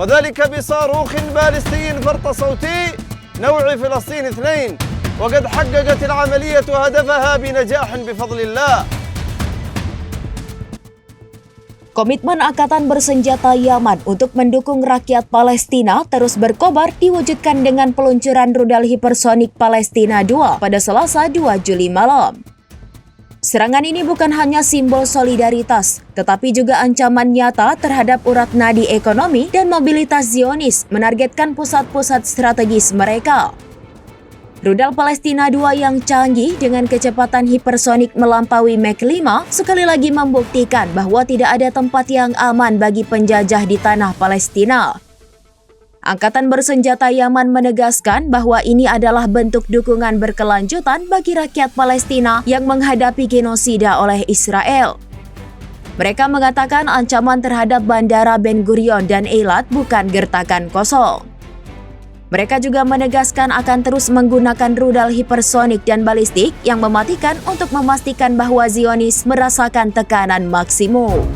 وذلك بصاروخ باليستي فرط صوتي نوع فلسطين 2 وقد حققت العملية هدفها بنجاح بفضل الله. Komitmen Angkatan Bersenjata Yaman untuk mendukung rakyat Palestina terus berkobar diwujudkan dengan peluncuran rudal hipersonik Palestina 2 pada Selasa 2 Juli malam. Serangan ini bukan hanya simbol solidaritas, tetapi juga ancaman nyata terhadap urat nadi ekonomi dan mobilitas Zionis menargetkan pusat-pusat strategis mereka. Rudal Palestina 2 yang canggih dengan kecepatan hipersonik melampaui Mach 5 sekali lagi membuktikan bahwa tidak ada tempat yang aman bagi penjajah di tanah Palestina. Angkatan Bersenjata Yaman menegaskan bahwa ini adalah bentuk dukungan berkelanjutan bagi rakyat Palestina yang menghadapi genosida oleh Israel. Mereka mengatakan ancaman terhadap Bandara Ben Gurion dan Eilat bukan gertakan kosong. Mereka juga menegaskan akan terus menggunakan rudal hipersonik dan balistik yang mematikan untuk memastikan bahwa Zionis merasakan tekanan maksimum.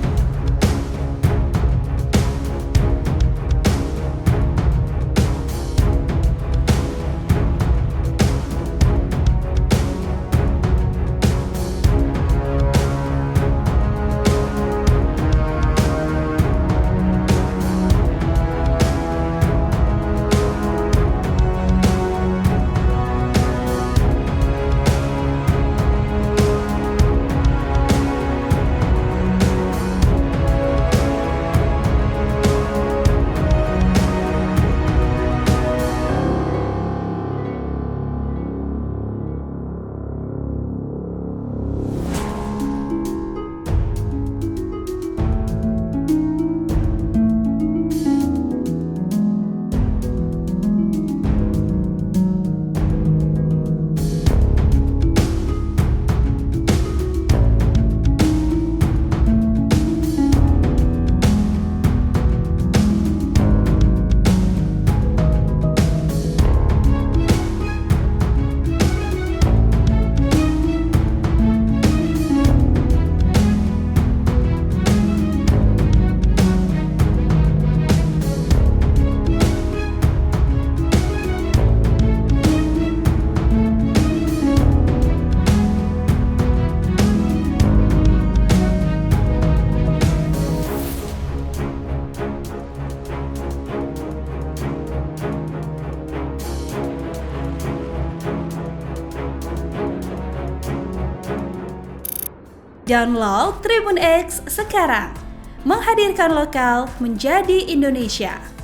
Download Tribun X sekarang, menghadirkan lokal menjadi Indonesia.